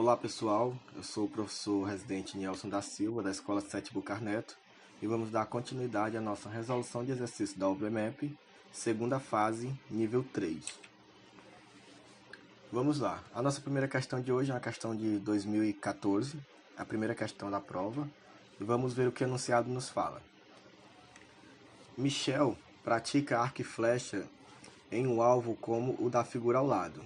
Olá pessoal, eu sou o professor residente Nielson da Silva, da Escola 7 Bucarneto, e vamos dar continuidade à nossa resolução de exercício da OBMAP, segunda fase, nível 3. Vamos lá, a nossa primeira questão de hoje é uma questão de 2014, a primeira questão da prova, e vamos ver o que o enunciado nos fala. Michel pratica arco e flecha em um alvo como o da figura ao lado.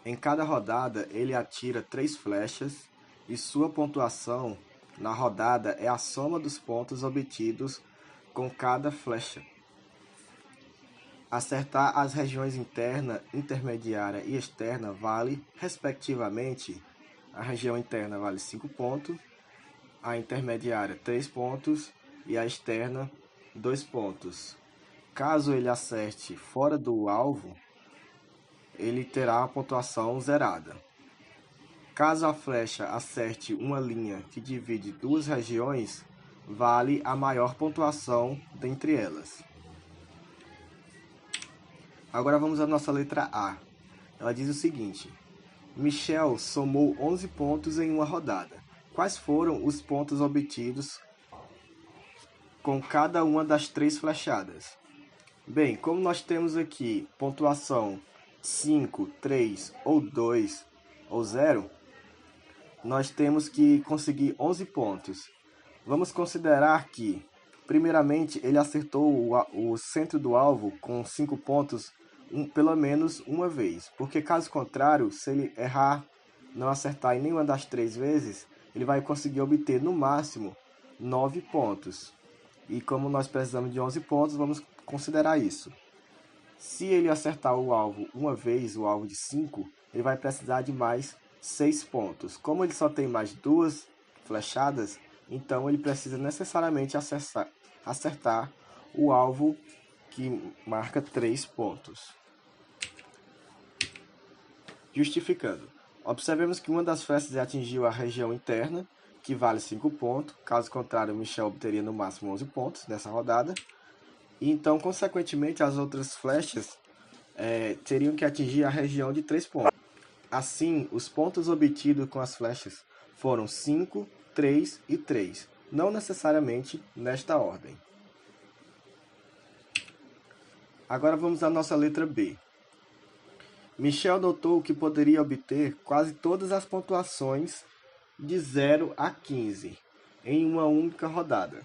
Em cada rodada, ele atira 3 flechas e sua pontuação na rodada é a soma dos pontos obtidos com cada flecha. Acertar as regiões interna, intermediária e externa vale, respectivamente, a região interna vale 5 pontos, a intermediária 3 pontos e a externa 2 pontos. Caso ele acerte fora do alvo, ele terá a pontuação zerada. Caso a flecha acerte uma linha que divide duas regiões, vale a maior pontuação dentre elas. Agora vamos à nossa letra A. Ela diz o seguinte: Michel somou 11 pontos em uma rodada. Quais foram os pontos obtidos com cada uma das 3 flechadas? Bem, como nós temos aqui pontuação 5, 3 ou 2 ou 0, nós temos que conseguir 11 pontos. Vamos considerar que, primeiramente, ele acertou o centro do alvo com 5 pontos pelo menos uma vez. Porque, caso contrário, se ele errar, não acertar em nenhuma das 3 vezes, ele vai conseguir obter, no máximo, 9 pontos. E como nós precisamos de 11 pontos, vamos considerar isso. Se ele acertar o alvo uma vez, o alvo de 5, ele vai precisar de mais 6 pontos. Como ele só tem mais 2 flechadas, então ele precisa necessariamente acertar o alvo que marca 3 pontos. Justificando. Observemos que uma das flechas atingiu a região interna, que vale 5 pontos. Caso contrário, Michel obteria no máximo 11 pontos nessa rodada. E então, consequentemente, as outras flechas teriam que atingir a região de 3 pontos. Assim, os pontos obtidos com as flechas foram 5, 3 e 3, não necessariamente nesta ordem. Agora vamos à nossa letra B. Michel notou que poderia obter quase todas as pontuações de 0 a 15 em uma única rodada.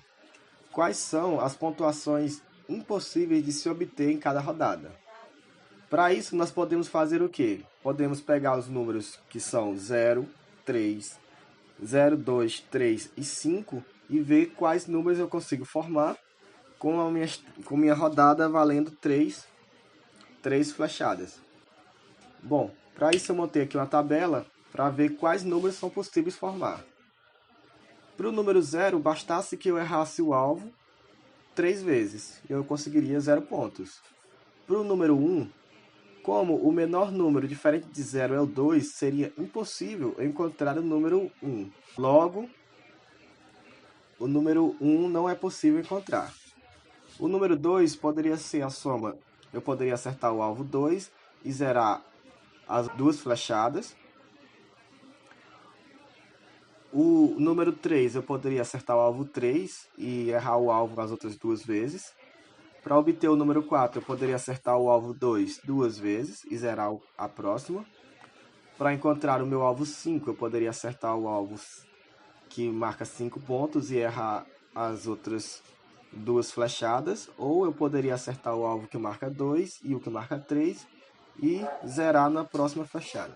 Quais são as pontuações impossíveis de se obter em cada rodada? Para isso, nós podemos fazer o quê? Podemos pegar os números que são 0, 3, 0, 2, 3 e 5 e ver quais números eu consigo formar com minha rodada valendo 3 flechadas. Bom, para isso eu montei aqui uma tabela para ver quais números são possíveis formar. Para o número 0, bastasse que eu errasse o alvo 3 vezes e eu conseguiria 0 pontos. Para o número 1, como o menor número diferente de 0 é o 2, seria impossível encontrar o número 1. Logo, o número 1 não é possível encontrar. O número 2 poderia ser a soma. Eu poderia acertar o alvo 2 e zerar as 2 flechadas. O número 3, eu poderia acertar o alvo 3 e errar o alvo as outras 2 vezes. Para obter o número 4, eu poderia acertar o alvo 2 2 vezes e zerar a próxima. Para encontrar o meu alvo 5, eu poderia acertar o alvo que marca 5 pontos e errar as outras 2 flechadas. Ou eu poderia acertar o alvo que marca 2 e o que marca 3 e zerar na próxima flechada.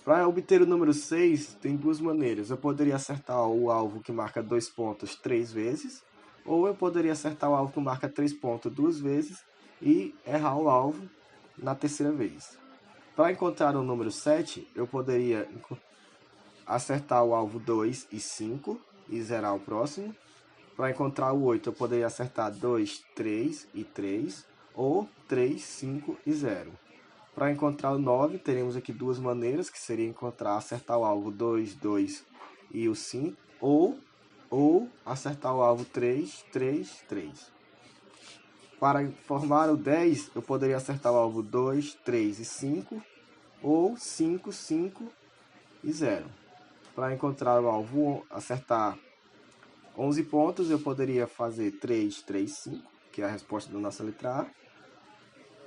Para obter o número 6, tem 2 maneiras. Eu poderia acertar o alvo que marca 2 pontos 3 vezes, ou eu poderia acertar o alvo que marca 3 pontos 2 vezes e errar o alvo na terceira vez. Para encontrar o número 7, eu poderia acertar o alvo 2 e 5 e zerar o próximo. Para encontrar o 8, eu poderia acertar 2, 3 e 3, ou 3, 5 e 0. Para encontrar o 9, teremos aqui 2 maneiras, que seria acertar o alvo 2, 2 e o 5, ou acertar o alvo 3, 3, 3. Para formar o 10, eu poderia acertar o alvo 2, 3 e 5, ou 5, 5 e 0. Para encontrar o alvo, acertar 11 pontos, eu poderia fazer 3, 3, 5, que é a resposta da nossa letra A.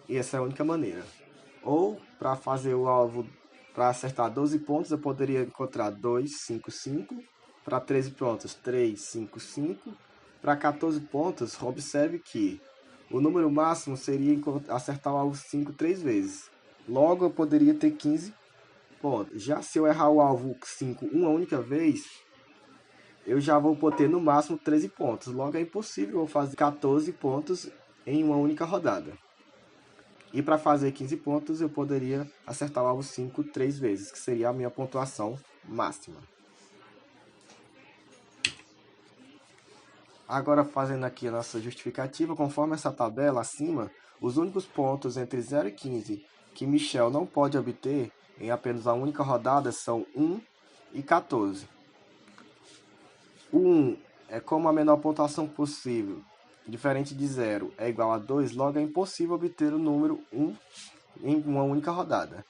E essa é a única maneira. Ou, para fazer o alvo, para acertar 12 pontos, eu poderia encontrar 2, 5, 5. Para 13 pontos, 3, 5, 5. Para 14 pontos, observe que o número máximo seria acertar o alvo 5 3 vezes. Logo, eu poderia ter 15 pontos. Já se eu errar o alvo 5 uma única vez, eu já vou ter no máximo 13 pontos. Logo, é impossível eu fazer 14 pontos em uma única rodada. E para fazer 15 pontos, eu poderia acertar o alvo 5 3 vezes, que seria a minha pontuação máxima. Agora, fazendo aqui a nossa justificativa, conforme essa tabela acima, os únicos pontos entre 0 e 15 que Michel não pode obter em apenas uma única rodada são 1 e 14. O 1 é como a menor pontuação possível, diferente de 0 é igual a 2, logo é impossível obter o número 1 em uma única rodada.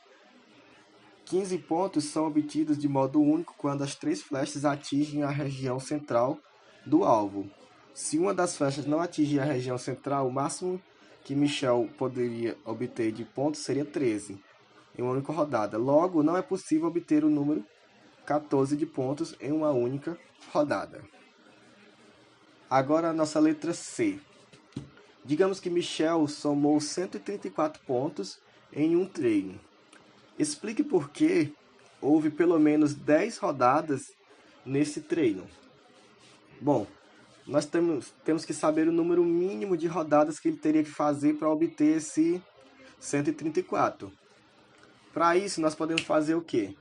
15 pontos são obtidos de modo único quando as 3 flechas atingem a região central do alvo. Se uma das flechas não atingir a região central, o máximo que Michel poderia obter de pontos seria 13 em uma única rodada. Logo, não é possível obter o número 14 de pontos em uma única rodada. Agora a nossa letra C. Digamos que Michel somou 134 pontos em um treino. Explique por que houve pelo menos 10 rodadas nesse treino. Bom, nós temos que saber o número mínimo de rodadas que ele teria que fazer para obter esse 134. Para isso, nós podemos fazer o quê?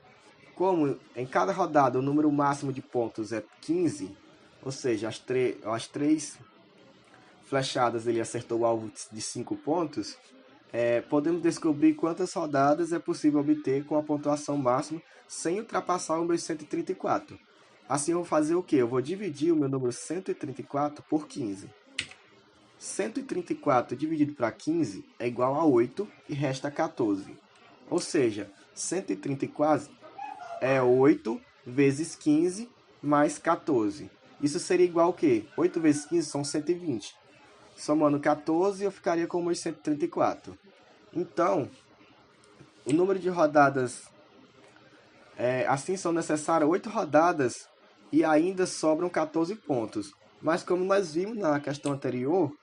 Como em cada rodada o número máximo de pontos é 15, ou seja, as 3 flechadas ele acertou o alvo de 5 pontos, podemos descobrir quantas rodadas é possível obter com a pontuação máxima sem ultrapassar o meu 134. Assim eu vou fazer o quê? Eu vou dividir o meu número 134 por 15. 134 dividido para 15 é igual a 8 e resta 14. Ou seja, 134 é 8 vezes 15 mais 14. Isso seria igual a quê? 8 vezes 15 são 120. Somando 14, eu ficaria com meus 134. Então, o número de rodadas, assim são necessárias 8 rodadas e ainda sobram 14 pontos. Mas como nós vimos na questão anterior,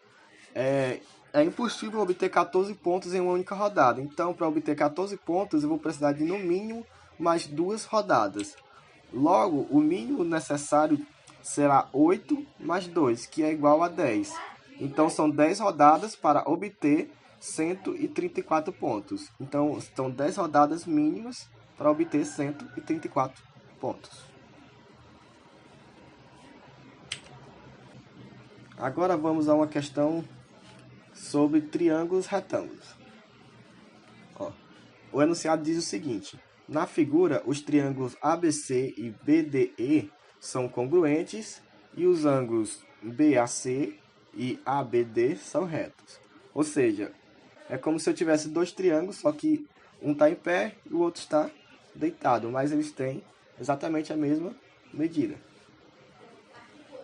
é impossível obter 14 pontos em uma única rodada. Então, para obter 14 pontos, eu vou precisar de no mínimo mais 2 rodadas. Logo, o mínimo necessário será 8 mais 2, que é igual a 10. Então, são 10 rodadas para obter 134 pontos. Então, são 10 rodadas mínimas para obter 134 pontos. Agora vamos a uma questão sobre triângulos retângulos. O enunciado diz o seguinte: na figura, os triângulos ABC e BDE são congruentes e os ângulos BAC e ABD são retos. Ou seja, é como se eu tivesse 2 triângulos, só que um está em pé e o outro está deitado, mas eles têm exatamente a mesma medida.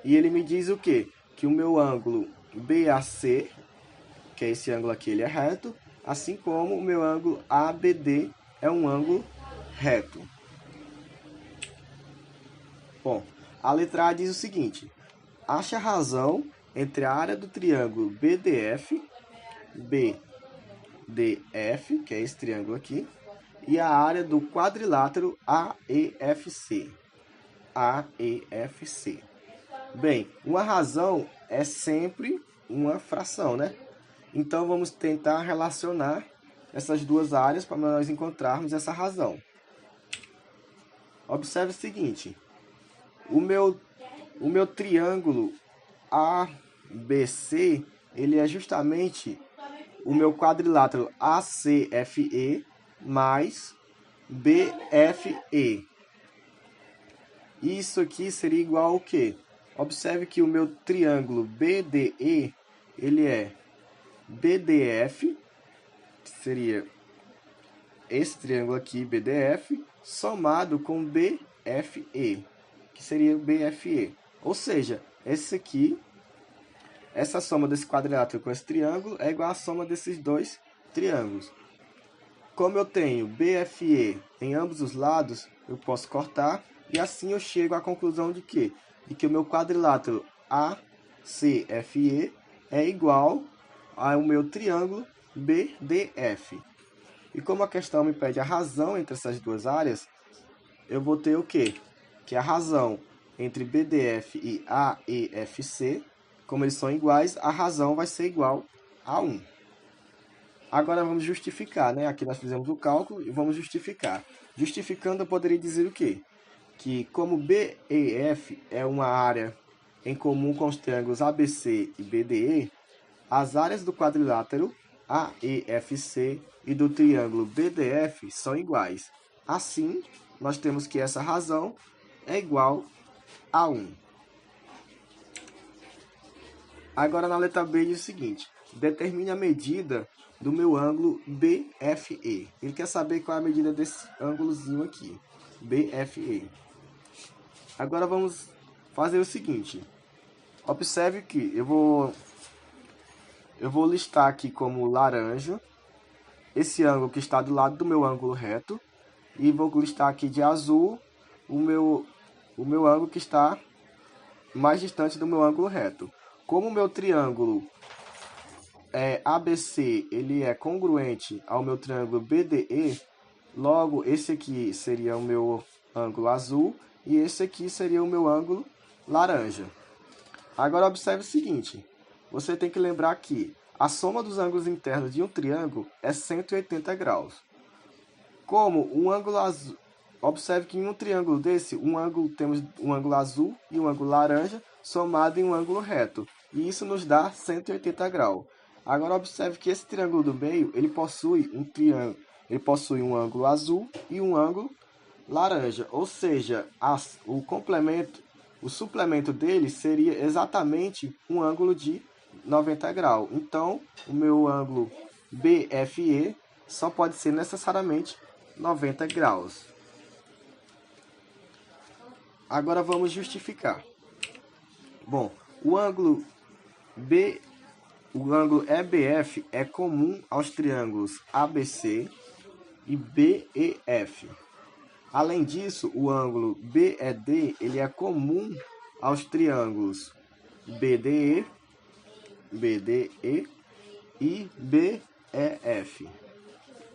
E ele me diz o quê? Que o meu ângulo BAC, que é esse ângulo aqui, ele é reto, assim como o meu ângulo ABD é um ângulo reto. Bom, a letra A diz o seguinte: ache a razão entre a área do triângulo BDF, que é esse triângulo aqui, e a área do quadrilátero AEFC. Bem, uma razão é sempre uma fração, né? Então, vamos tentar relacionar essas duas áreas para nós encontrarmos essa razão. Observe o seguinte: o meu triângulo ABC, ele é justamente o meu quadrilátero ACFE mais BFE. Isso aqui seria igual ao quê? Observe que o meu triângulo BDE, ele é BDF, que seria esse triângulo aqui, BDF, somado com BFE, que seria o BFE. Ou seja, esse aqui, essa soma desse quadrilátero com esse triângulo é igual à soma desses dois triângulos. Como eu tenho BFE em ambos os lados, eu posso cortar e assim eu chego à conclusão de que o meu quadrilátero ACFE é igual ao meu triângulo BDF. E como a questão me pede a razão entre essas duas áreas, eu vou ter o quê? Que a razão entre BDF e AEFC, como eles são iguais, a razão vai ser igual a 1. Agora vamos justificar, né? Aqui nós fizemos o cálculo e vamos justificar. Justificando, eu poderia dizer o quê? Que como BEF é uma área em comum com os triângulos ABC e BDE, as áreas do quadrilátero AEFC e do triângulo BDF são iguais. Assim, nós temos que essa razão é igual a 1. Agora na letra B diz o seguinte: determine a medida do meu ângulo BFE. Ele quer saber qual é a medida desse ângulozinho aqui, BFE. Agora vamos fazer o seguinte. Observe que eu vou listar aqui como laranja esse ângulo que está do lado do meu ângulo reto e vou listar aqui de azul o meu ângulo que está mais distante do meu ângulo reto. Como o meu triângulo ABC ele é congruente ao meu triângulo BDE, logo esse aqui seria o meu ângulo azul e esse aqui seria o meu ângulo laranja. Agora observe o seguinte, você tem que lembrar que a soma dos ângulos internos de um triângulo é 180 graus. Como um ângulo azul, observe que em um triângulo desse, temos um ângulo azul e um ângulo laranja somado em um ângulo reto. E isso nos dá 180 graus. Agora observe que esse triângulo do meio, ele possui um ângulo azul e um ângulo laranja. Ou seja, o suplemento dele seria exatamente um ângulo de 90 graus. Então, o meu ângulo BFE só pode ser necessariamente 90 graus. Agora vamos justificar. Bom, o ângulo EBF é comum aos triângulos ABC e BEF. Além disso, o ângulo BED ele é comum aos triângulos BDE e BEF.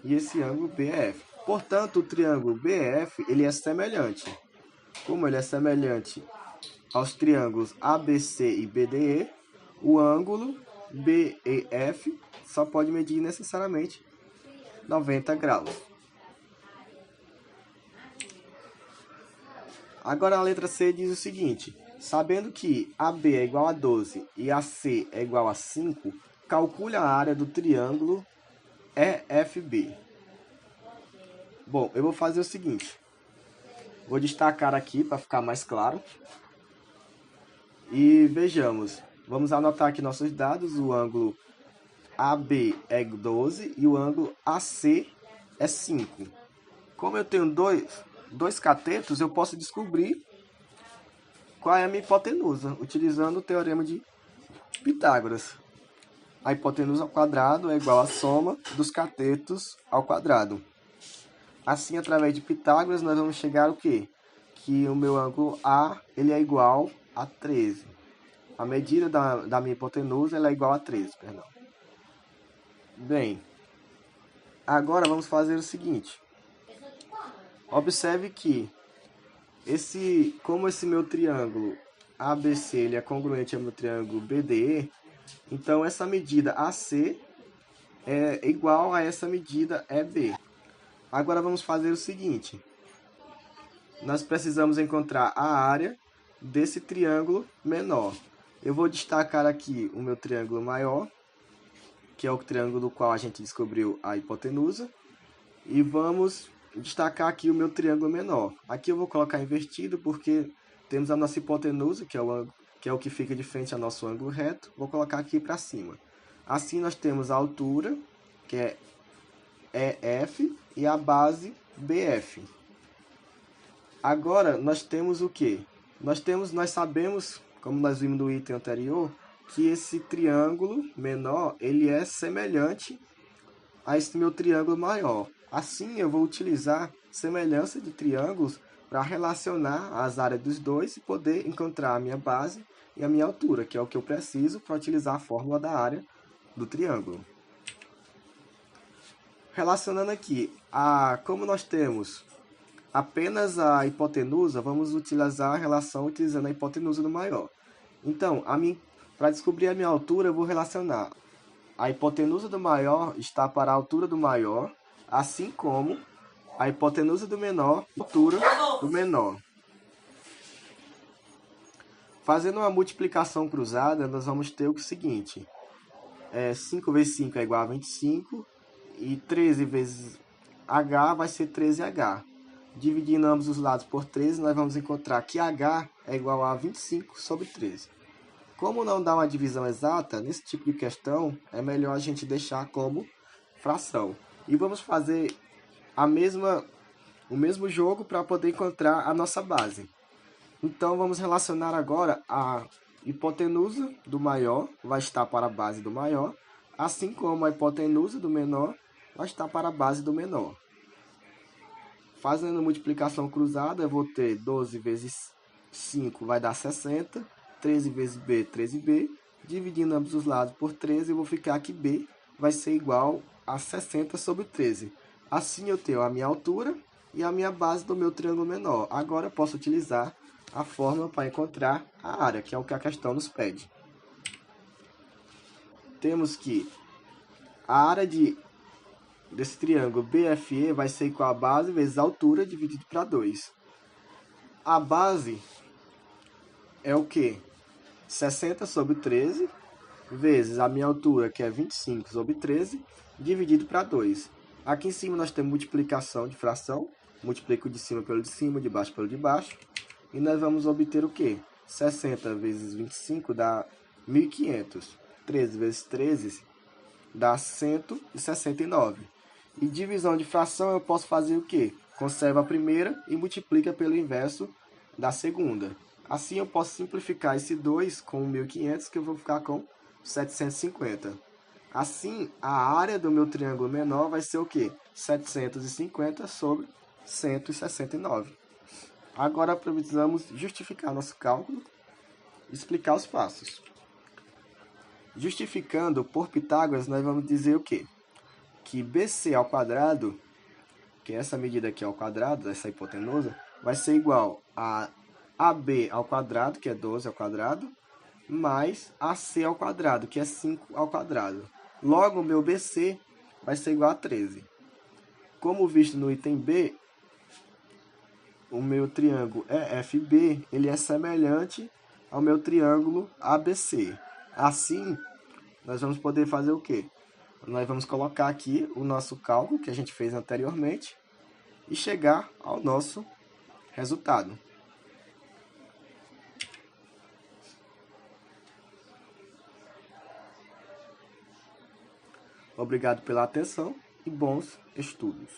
E esse ângulo BEF. Portanto, o triângulo BEF ele é semelhante. Como ele é semelhante aos triângulos ABC e BDE, o ângulo BEF só pode medir necessariamente 90 graus. Agora a letra C diz o seguinte: sabendo que AB é igual a 12 e AC é igual a 5, calcule a área do triângulo EFB. Bom, eu vou fazer o seguinte. Vou destacar aqui para ficar mais claro. E vejamos. Vamos anotar aqui nossos dados. O ângulo AB é 12 e o ângulo AC é 5. Como eu tenho dois catetos, eu posso descobrir qual é a minha hipotenusa, utilizando o teorema de Pitágoras. A hipotenusa ao quadrado é igual à soma dos catetos ao quadrado. Assim, através de Pitágoras, nós vamos chegar ao quê? Que o meu ângulo A ele é igual a 13. A medida da minha hipotenusa ela é igual a 13, perdão. Bem, agora vamos fazer o seguinte. Observe que como esse meu triângulo ABC ele é congruente ao meu triângulo BDE, então essa medida AC é igual a essa medida EB. Agora vamos fazer o seguinte. Nós precisamos encontrar a área desse triângulo menor. Eu vou destacar aqui o meu triângulo maior, que é o triângulo do qual a gente descobriu a hipotenusa. E vamos destacar aqui o meu triângulo menor. Aqui eu vou colocar invertido porque temos a nossa hipotenusa, que é o que fica de frente ao nosso ângulo reto. Vou colocar aqui para cima. Assim nós temos a altura, que é EF e a base BF. Agora, nós temos o quê? Nós sabemos, como nós vimos no item anterior, que esse triângulo menor, ele é semelhante a esse meu triângulo maior. Assim, eu vou utilizar semelhança de triângulos para relacionar as áreas dos dois e poder encontrar a minha base e a minha altura, que é o que eu preciso para utilizar a fórmula da área do triângulo. Relacionando aqui, como nós temos apenas a hipotenusa, vamos utilizar a relação utilizando a hipotenusa do maior. Então, para descobrir a minha altura, eu vou relacionar a hipotenusa do maior está para a altura do maior, assim como a hipotenusa do menor, a altura do menor. Fazendo uma multiplicação cruzada, nós vamos ter o seguinte. 5 vezes 5 é igual a 25, e 13 vezes h vai ser 13h. Dividindo ambos os lados por 13, nós vamos encontrar que h é igual a 25 sobre 13. Como não dá uma divisão exata, nesse tipo de questão, é melhor a gente deixar como fração. E vamos fazer o mesmo jogo para poder encontrar a nossa base. Então, vamos relacionar agora a hipotenusa do maior, vai estar para a base do maior, assim como a hipotenusa do menor vai estar para a base do menor. Fazendo multiplicação cruzada, eu vou ter 12 vezes 5 vai dar 60, 13 vezes b, 13b, dividindo ambos os lados por 13, eu vou ficar que b vai ser igual a 60 sobre 13. Assim eu tenho a minha altura e a minha base do meu triângulo menor. Agora eu posso utilizar a fórmula para encontrar a área, que é o que a questão nos pede. Temos que a área desse triângulo BFE vai ser igual a base vezes a altura dividido para 2. A base é o quê? 60 sobre 13 vezes a minha altura, que é 25 sobre 13, dividido para 2. Aqui em cima nós temos multiplicação de fração. Multiplico de cima pelo de cima, de baixo pelo de baixo. E nós vamos obter o quê? 60 vezes 25 dá 1.500. 13 vezes 13 dá 169. E divisão de fração eu posso fazer o quê? Conserva a primeira e multiplica pelo inverso da segunda. Assim eu posso simplificar esse 2 com 1.500, que eu vou ficar com 750. Assim, a área do meu triângulo menor vai ser o quê? 750 sobre 169. Agora precisamos justificar nosso cálculo e explicar os passos. Justificando por Pitágoras, nós vamos dizer o quê? Que BC ao quadrado, que é essa medida aqui ao quadrado, essa hipotenusa, vai ser igual a AB ao quadrado, que é 12 ao quadrado, mais AC ao quadrado, que é 5 ao quadrado. Logo, o meu BC vai ser igual a 13. Como visto no item B, o meu triângulo EFB, ele é semelhante ao meu triângulo ABC. Assim, nós vamos poder fazer o quê? Nós vamos colocar aqui o nosso cálculo que a gente fez anteriormente e chegar ao nosso resultado. Obrigado pela atenção e bons estudos.